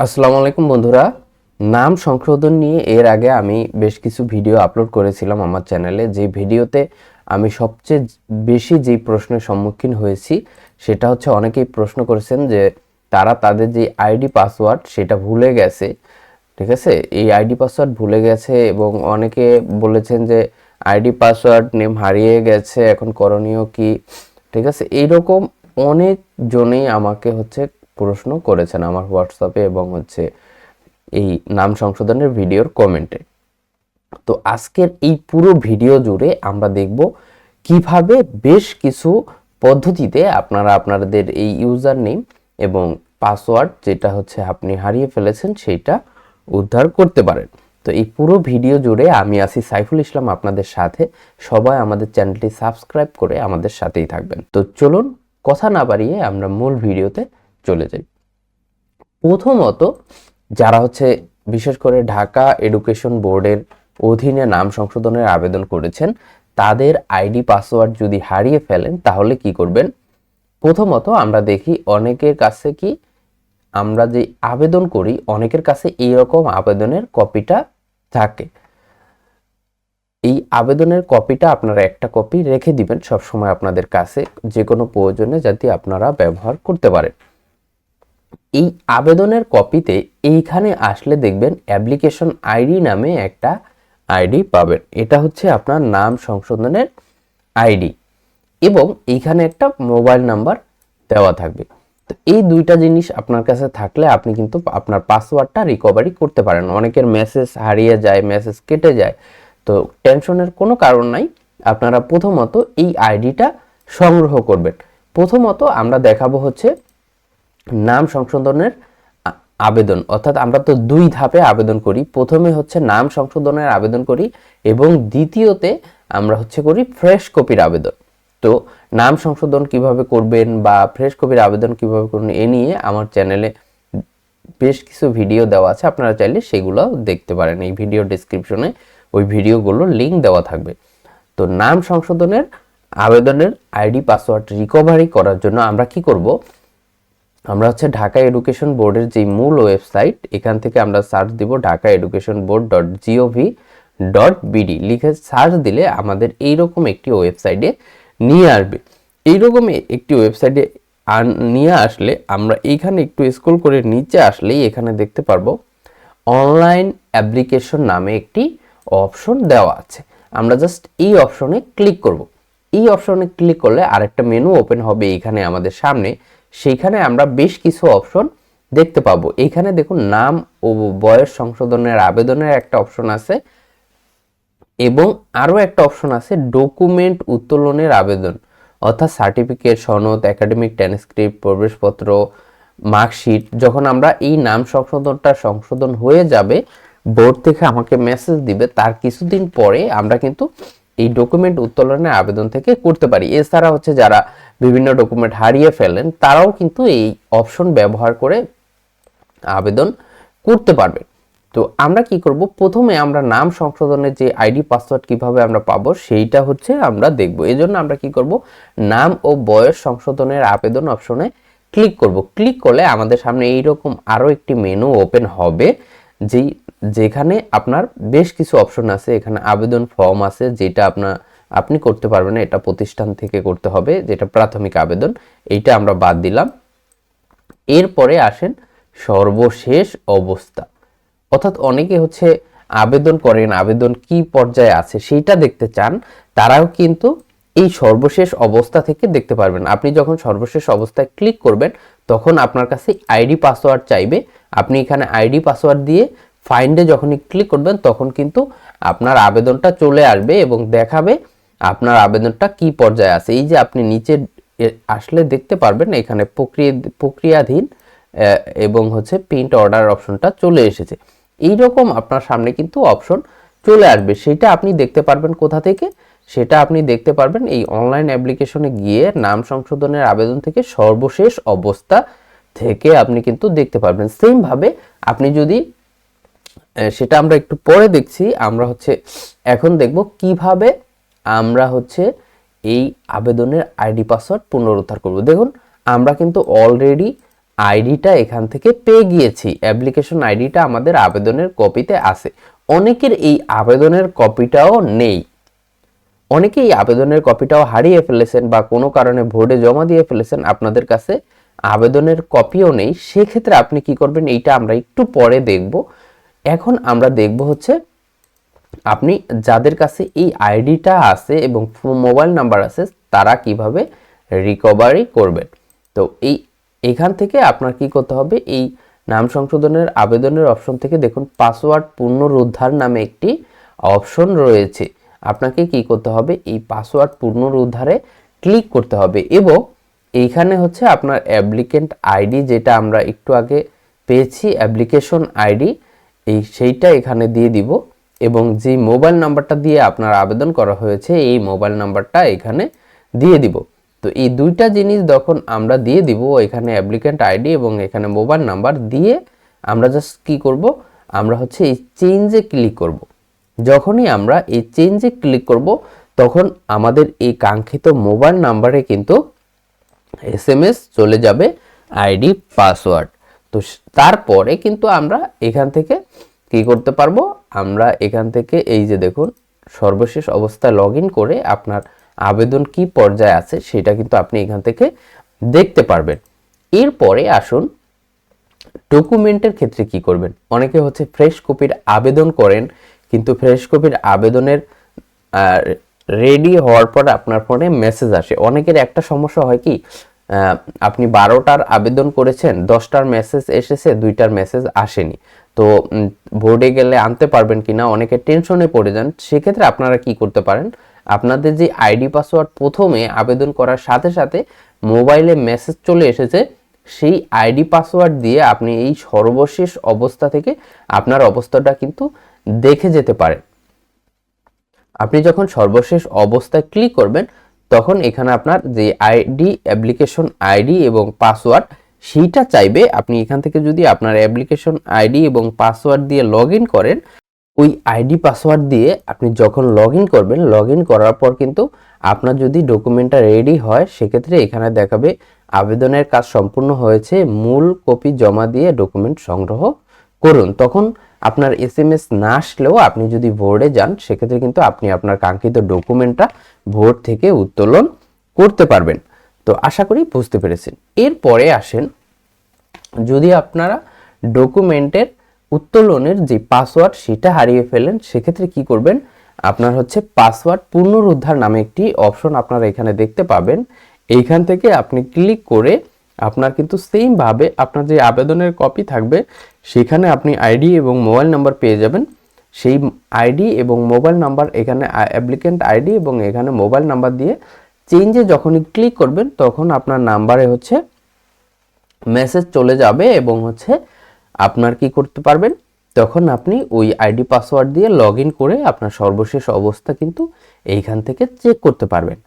আসসালামু আলাইকুম বন্ধুরা। নাম সংশোধন নিয়ে এর আগে আমি বেশ কিছু ভিডিও আপলোড করেছিলাম আমার চ্যানেলে। যে ভিডিওতে আমি সবচেয়ে বেশি যেই প্রশ্নের সম্মুখীন হয়েছি সেটা হচ্ছে, অনেকেই প্রশ্ন করেছেন যে তারা তাদের যে আইডি পাসওয়ার্ড সেটা ভুলে গেছে। ঠিক আছে, এই আইডি পাসওয়ার্ড ভুলে গেছে এবং অনেকে বলেছেন যে আইডি পাসওয়ার্ড নেম হারিয়ে গেছে, এখন করণীয় কি। ঠিক আছে, এইরকম অনেকজনেই আমাকে প্রশ্ন করেছেন আমার হোয়াটসঅ্যাপে এবং এই নাম সংশোধনের ভিডিওর কমেন্টে। তো আজকের এই পুরো ভিডিও জুড়ে আমরা দেখব কিভাবে বেশ কিছু পদ্ধতিতে আপনারা আপনাদের এই ইউজার নেম এবং পাসওয়ার্ড যেটা আপনি হারিয়ে ফেলেছেন সেটা উদ্ধার করতে পারেন। তো এই পুরো ভিডিও জুড়ে আমি আছি সাইফুল ইসলাম আপনাদের সাথে। সবাই আমাদের চ্যানেলটি সাবস্ক্রাইব করে আমাদের সাথেই থাকবেন। তো চলুন কথা না বাড়িয়ে আমরা মূল ভিডিওতে চলে যাই। প্রথমত, যারা বিশেষ করে ঢাকা এডুকেশন বোর্ডের অধীনে নাম সংশোধনের আবেদন করেছেন, তাদের আইডি পাসওয়ার্ড যদি হারিয়ে ফেলেন তাহলে কি করবেন। প্রথমত আমরা দেখি অনেকের কাছে আমরা যে আবেদন করি অনেকের কাছে এইরকম আবেদনের কপিটা থাকে। এই আবেদনের কপিটা আপনারা একটা কপি রেখে দিবেন সবসময় আপনাদের কাছে, যে কোনো প্রয়োজনে যাতে আপনারা ব্যবহার করতে পারেন। এই আবেদনের কপিতে এইখানে আসলে দেখবেন অ্যাপ্লিকেশন আইডি নামে একটা আইডি পাবেন। এটা আপনার নাম সংশোধনের আইডি এবং এইখানে একটা মোবাইল নাম্বার দেওয়া থাকবে। তো এই দুইটা জিনিস আপনার কাছে থাকলে আপনি কিন্তু আপনার পাসওয়ার্ডটা রিকভারি করতে পারেন। অনেকের মেসেজ হারিয়ে যায়, মেসেজ কেটে যায়, তো টেনশনের কোনো কারণ নাই। আপনারা প্রথমত এই আইডিটা সংগ্রহ করবেন। প্রথমত আমরা দেখাবো নাম সংশোধনের আবেদন, অর্থাৎ আমরা তো দুই ধাপে আবেদন করি। প্রথমে নাম সংশোধনের আবেদন করি এবং দ্বিতীয়তে আমরা করি ফ্রেশ কপির আবেদন। তো নাম সংশোধন কিভাবে করবেন বা ফ্রেশ কপির আবেদন কিভাবে করবেন এ নিয়ে আমার চ্যানেলে বেশ কিছু ভিডিও দেওয়া আছে, আপনারা চাইলে সেগুলো দেখতে পারেন। এই ভিডিও ডেসক্রিপশনে ওই ভিডিওগুলোর লিঙ্ক দেওয়া থাকবে। তো নাম সংশোধনের আবেদনের আইডি পাসওয়ার্ড রিকভারি করার জন্য আমরা কি করব, আমরা ঢাকা এডুকেশন বোর্ডের যে মূল ওয়েবসাইট, এখান থেকে আমরা সার্চ দিব dhakaeducationboard.gov.bd লিখে সার্চ দিলে আমাদের এইরকম একটি ওয়েবসাইটে নিয়ে আসবে। এইরকম একটি ওয়েবসাইটে নিয়ে আসলে আমরা এইখানে একটু স্ক্রল করে নিচে আসলেই এখানে দেখতে পারবো অনলাইন অ্যাপ্লিকেশন নামে একটি অপশন দেওয়া আছে। আমরা জাস্ট এই অপশনে ক্লিক করব। এই অপশনে ক্লিক করলে আরেকটা মেনু ওপেন হবে এখানে আমাদের সামনে। সেইখানে আমরা বেশ কিছু অপশন দেখতে পাবো। এইখানে দেখুন নাম ও বয়স সংশোধনের আবেদনের একটা অপশন আছে এবং আরও একটা অপশন আছে ডকুমেন্ট উত্তোলনের আবেদন, অর্থাৎ সার্টিফিকেট, সনদ, একাডেমিক ট্রান্সক্রিপ্ট, প্রবেশপত্র, মার্কশিট। যখন আমরা এই নাম সংশোধন হয়ে যাবে, বোর্ড থেকে আমাকে মেসেজ দিবে, তার কিছুদিন পরে আমরা কিন্তু এই ডকুমেন্ট উত্তোলনের আবেদন থেকে করতে পারি। এছাড়া যারা বিভিন্ন ডকুমেন্ট হারিয়ে ফেলেন তারাও কিন্তু এই অপশন ব্যবহার করে আবেদন করতে পারবে। তো আমরা কি করব, প্রথমে আমরা নাম সংশোধনের যে আইডি পাসওয়ার্ড কিভাবে আমরা পাবো সেইটা আমরা দেখব। এজন্য আমরা কি করব, নাম ও বয়স সংশোধনের আবেদন অপশনে ক্লিক করব। ক্লিক করলে আমাদের সামনে এইরকম আরো একটি মেনু ওপেন হবে, যেখানে আপনার বেশ কিছু অপশন আছে। এখানে আবেদন ফর্ম আছে, যেটা আপনি করতে পারবেন না, এটা প্রতিষ্ঠান থেকে করতে হবে, যেটা প্রাথমিক আবেদন, এইটা আমরা বাদ দিলাম। এরপরে আসেন সর্বশেষ অবস্থা, অর্থাৎ অনেকে আবেদন করেন, আবেদন কি পর্যায়ে আছে সেইটা দেখতে চান, তারাও কিন্তু এই সর্বশেষ অবস্থা থেকে দেখতে পারবেন। আপনি যখন সর্বশেষ অবস্থায় ক্লিক করবেন তখন আপনার কাছে আইডি পাসওয়ার্ড চাইবে। আপনি এখানে আইডি পাসওয়ার্ড দিয়ে ফাইন্ডে যখনই ক্লিক করবেন তখন কিন্তু আপনার আবেদনটা চলে আসবে এবং দেখাবে আপনার আবেদনটা কি পর্যায়ে আছে। এই যে আপনি নিচে আসলে দেখতে পারবেন এখানে প্রক্রিয়াধীন এবং প্রিন্ট অর্ডার অপশনটা চলে এসেছে। এইরকম আপনার সামনে কিন্তু অপশন চলে আসবে। সেটা আপনি দেখতে পারবেন কোথা থেকে, সেটা আপনি দেখতে পারবেন এই অনলাইন অ্যাপ্লিকেশনে গিয়ে নাম সংশোধনের আবেদন থেকে সর্বশেষ অবস্থা থেকে আপনি কিন্তু দেখতে পারবেন। সেম ভাবে আপনি যদি সেটা আমরা একটু পরে দেখছি, আমরা এখন দেখব কিভাবে আমরা এই আবেদনের আইডি পাসওয়ার্ড পুনরুদ্ধার করব। দেখুন আমরা কিন্তু অলরেডি আইডিটা এখান থেকে পেয়ে গিয়েছি, অ্যাপ্লিকেশন আইডিটা আমাদের আবেদনের কপিতে আছে। অনেকের এই আবেদনের কপিটাও নেই, অনেকে এই আবেদনের কপিটাও হারিয়ে ফেলেছেন বা কোনো কারণে বোর্ডে জমা দিয়ে ফেলেছেন, আপনাদের কাছে আবেদনের কপিও নেই। সেক্ষেত্রে আপনি কি করবেন, এইটা আমরা একটু পরে দেখব। এখন আমরা দেখব হচ্ছে আপনি যাদের কাছে এই আইডিটা আছে এবং মোবাইল নাম্বার আছে তারা কিভাবে রিকভারি করবেন। তো এখান থেকে আপনার কি করতে হবে, এই নাম সংশোধনের আবেদনের অপশন থেকে দেখুন পাসওয়ার্ড পুনরুদ্ধার নামে একটি অপশন রয়েছে। আপনাকে কি করতে হবে, এই পাসওয়ার্ড পুনরুদ্ধারে ক্লিক করতে হবে এবং এইখানে হচ্ছে আপনার অ্যাপ্লিকেন্ট আইডি, যেটা আমরা একটু আগে পেয়েছি অ্যাপ্লিকেশন আইডি, সেইটা এখানে দিয়ে দিব এবং যে মোবাইল নাম্বারটা দিয়ে আপনার আবেদন করা হয়েছে এই মোবাইল নাম্বারটা এখানে দিয়ে দিব। তো এই দুইটা জিনিস যখন আমরা দিয়ে দিব, এখানে অ্যাপ্লিকেন্ট আইডি এবং এখানে মোবাইল নাম্বার দিয়ে আমরা জাস্ট কি করব, আমরা হচ্ছে এই চেঞ্জে ক্লিক করব। যখনই আমরা এই চেঞ্জে ক্লিক করব তখন আমাদের এই কাঙ্ক্ষিত মোবাইল নাম্বারে কিন্তু এসএমএস চলে যাবে আইডি পাসওয়ার্ড। তো তারপরে কিন্তু আমরা এখান থেকে কি করতে পারবো, আমরা এখান থেকে এই যে দেখুন সর্বশেষ অবস্থায় লগ ইন করে আপনার আবেদন কি পর্যায়ে আছে সেটা কিন্তু আপনি এখান থেকে দেখতে পারবেন। এরপরে আসুন ডকুমেন্টের ক্ষেত্রে কি করবেন। অনেকে হচ্ছে ফ্রেশ কপির আবেদন করেন, কিন্তু ফ্রেশ কপির আবেদনের রেডি হওয়ার পর আপনার ফোনে মেসেজ আসে। অনেকের একটা সমস্যা হয় কি, আপনি 12টার আবেদন করেছেন, 10টার মেসেজ এসেছে, 2টার মেসেজ আসেনি। তো বোর্ডে গেলে আনতে পারবেন কিনা অনেকে টেনশনে পড়ে যান। সেক্ষেত্রে আপনারা কি করতে পারেন, আপনাদের যে আইডি পাসওয়ার্ড প্রথমে আবেদন করার সাথে সাথে মোবাইলে মেসেজ চলে এসেছে, সেই আইডি পাসওয়ার্ড দিয়ে আপনি এই সর্বশেষ অবস্থা থেকে আপনার অবস্থাটা কিন্তু দেখে যেতে পারেন। আপনি যখন সর্বশেষ অবস্থায় ক্লিক করবেন তখন এখানে আপনার যে আইডি অ্যাপ্লিকেশন আইডি এবং পাসওয়ার্ড সেইটা চাইবে। আপনি এখান থেকে যদি আপনার অ্যাপ্লিকেশন আইডি এবং পাসওয়ার্ড দিয়ে লগ ইন করেন, ওই আইডি পাসওয়ার্ড দিয়ে আপনি যখন লগ ইন করবেন, লগ ইন করার পর কিন্তু আপনার যদি ডকুমেন্টটা রেডি হয় সেক্ষেত্রে এখানে দেখাবে আবেদনের কাজ সম্পূর্ণ হয়েছে, মূল কপি জমা দিয়ে ডকুমেন্ট সংগ্রহ করুন। তখন আপনার এসএমএস না আসলেও আপনি যদি বোর্ডে যান সেক্ষেত্রে কিন্তু আপনি আপনার কাঙ্ক্ষিত ডকুমেন্টটা বোর্ড থেকে উত্তোলন করতে পারবেন। তো আশা করি বুঝতে পেরেছেন। এরপরে আসেন, যদি আপনারা ডকুমেন্টের উত্তোলনের যে পাসওয়ার্ড সেটা হারিয়ে ফেলেন সেক্ষেত্রে কি করবেন, আপনার হচ্ছে পাসওয়ার্ড পুনরুদ্ধার নামে একটি অপশন আপনারা এখানে দেখতে পাবেন। এইখান থেকে আপনি ক্লিক করে আপনার কিন্তু সেম ভাবে আপনার যে আবেদনের কপি থাকবে সেখানে আপনি আইডি এবং মোবাইল নাম্বার পেয়ে যাবেন। সেই আইডি এবং মোবাইল নাম্বার এখানে অ্যাপ্লিকেন্ট আইডি এবং এখানে মোবাইল নাম্বার দিয়ে চেঞ্জে যখনই ক্লিক করবেন তখন আপনার নাম্বারে হচ্ছে মেসেজ চলে যাবে এবং হচ্ছে আপনার কি করতে পারবেন, তখন আপনি ওই আইডি পাসওয়ার্ড দিয়ে লগ ইন করে আপনার সর্বশেষ অবস্থা কিন্তু এইখান থেকে চেক করতে পারবেন।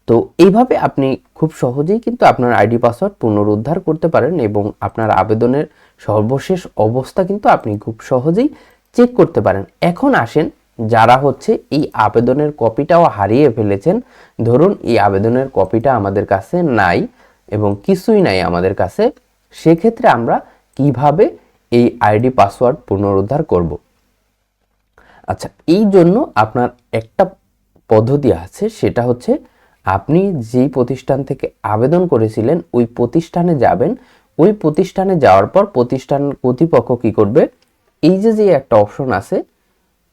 তো এইভাবে আপনি খুব সহজেই কিন্তু আপনার আইডি পাসওয়ার্ড পুনরুদ্ধার করতে পারেন এবং আপনার আবেদনের সর্বশেষ অবস্থা কিন্তু আপনি খুব সহজেই চেক করতে পারেন। এখন আসেন, যারা হচ্ছে এই আবেদনের কপিটাও হারিয়ে ফেলেছেন, ধরুন এই আবেদনের কপিটা আমাদের কাছে নাই এবং কিছুই নাই আমাদের কাছে, সেক্ষেত্রে আমরা কিভাবে এই আইডি পাসওয়ার্ড পুনরুদ্ধার করব। আচ্ছা, এই জন্য আপনার একটা পদ্ধতি আছে, সেটা হচ্ছে আপনি যেই প্রতিষ্ঠান থেকে আবেদন করেছিলেন ওই প্রতিষ্ঠানে যাবেন। ওই প্রতিষ্ঠানে যাওয়ার পর প্রতিষ্ঠান কর্তৃপক্ষ কি করবে, এই যে একটা অপশন আছে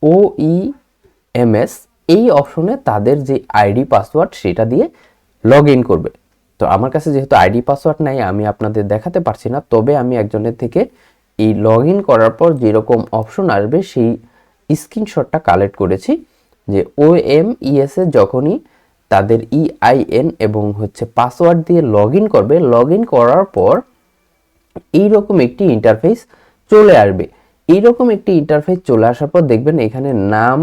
OEMS, এই অপশনে তাদের যে আইডি পাসওয়ার্ড সেটা দিয়ে লগ ইন করবে। তো আমার কাছে যেহেতু আইডি পাসওয়ার্ড নাই আমি আপনাদের দেখাতে পারছি না, তবে আমি একজনের থেকে এই লগ ইন করার পর যেরকম অপশন আসবে সেই স্ক্রিনশটটা কালেক্ট করেছি। যে OMES এ যখনই তাদের EIN এবং হচ্ছে পাসওয়ার্ড দিয়ে লগ ইন করবে, লগ ইন করার পর এইরকম একটি ইন্টারফেস চলে আসবে। এইরকম একটি ইন্টারফেস চলে আসার পর দেখবেন এখানে নাম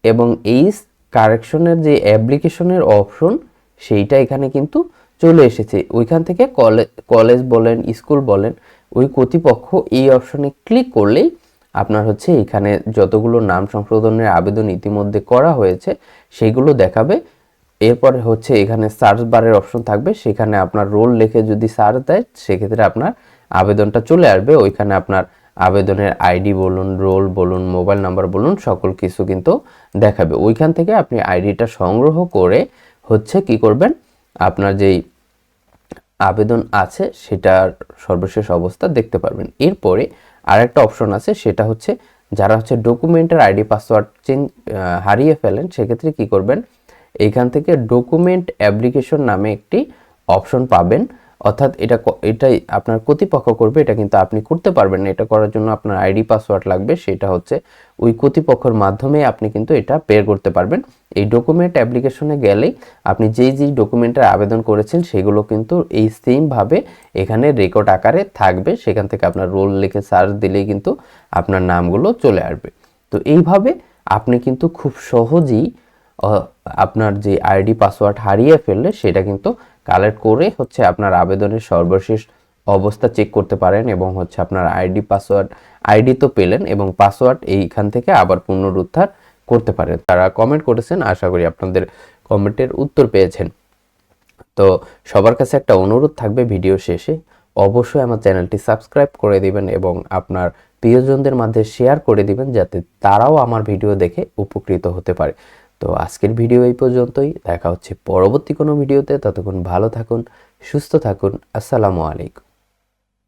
এবং এইজ কারেকশনের যে অ্যাপ্লিকেশনের অপশন সেইটা এখানে কিন্তু চলে এসেছে। ওইখান থেকে কলেজ বলেন, স্কুল বলেন, ওই কর্তৃপক্ষ এই অপশনে ক্লিক করলেই আপনার হচ্ছে এখানে যতগুলো নাম সংশোধনের আবেদন ইতিমধ্যে করা হয়েছে সেগুলো দেখাবে। এরপরে হচ্ছে এখানে সার্চ বারের অপশন থাকবে, সেখানে আপনার রোল লিখে যদি সার্চ দেয় সেক্ষেত্রে আপনার আবেদনটা চলে আসবে। ওইখানে আপনার আবেদনের আইডি বলুন, রোল বলুন, মোবাইল নাম্বার বলুন, সকল কিছু কিন্তু দেখাবে। ওইখান থেকে আপনি আইডিটা সংগ্রহ করে হচ্ছে কি করবেন, আপনার যেই আবেদন আছে সেটার সর্বশেষ অবস্থা দেখতে পারবেন। এরপরে আরেকটা অপশন আছে, সেটা হচ্ছে যারা হচ্ছে ডকুমেন্টের আইডি পাসওয়ার্ড হারিয়ে ফেলেন, সেক্ষেত্রে কি করবেন, এইখান থেকে ডকুমেন্ট অ্যাপ্লিকেশন নামে একটি অপশন পাবেন। অর্থাৎ এটাই আপনার কর্তৃপক্ষ করবে, এটা কিন্তু আপনি করতে পারবেন না। এটা করার জন্য আপনার আইডি পাসওয়ার্ড লাগবে, সেটা হচ্ছে ওই কর্তৃপক্ষের মাধ্যমে আপনি কিন্তু এটা বের করতে পারবেন। এই ডকুমেন্ট অ্যাপ্লিকেশনে গেলেই আপনি যেই ডকুমেন্টের আবেদন করেছেন সেগুলো কিন্তু এই সেমভাবে এখানে রেকর্ড আকারে থাকবে। সেখান থেকে আপনার রোল লিখে সার্চ দিলেই কিন্তু আপনার নামগুলো চলে আসবে। তো এইভাবে আপনি কিন্তু খুব সহজেই আপনার যে আইডি পাসওয়ার্ড হারিয়ে ফেললে সেটা কিন্তু কালেক্ট করে হচ্ছে আপনার আবেদনের সর্বশেষ অবস্থা চেক করতে পারেন, এবং হচ্ছে আপনার আইডি তো পেলেন এবং পাসওয়ার্ড এইখান থেকে আবার পুনরুদ্ধার করতে পারেন। তারা কমেন্ট করেছেন, আশা করি আপনাদের কমেন্টের উত্তর পেয়েছেন। তো সবার কাছে একটা অনুরোধ থাকবে, ভিডিও শেষে অবশ্যই আমার চ্যানেলটি সাবস্ক্রাইব করে দিবেন এবং আপনার প্রিয়জনদের মাঝে শেয়ার করে দিবেন, যাতে তারাও আমার ভিডিও দেখে উপকৃত হতে পারে। তো আজকের ভিডিও এই পর্যন্তই, দেখা হচ্ছে পরবর্তী কোনো ভিডিওতে। ততক্ষণ ভালো থাকুন, সুস্থ থাকুন। আসসালামু আলাইকুম।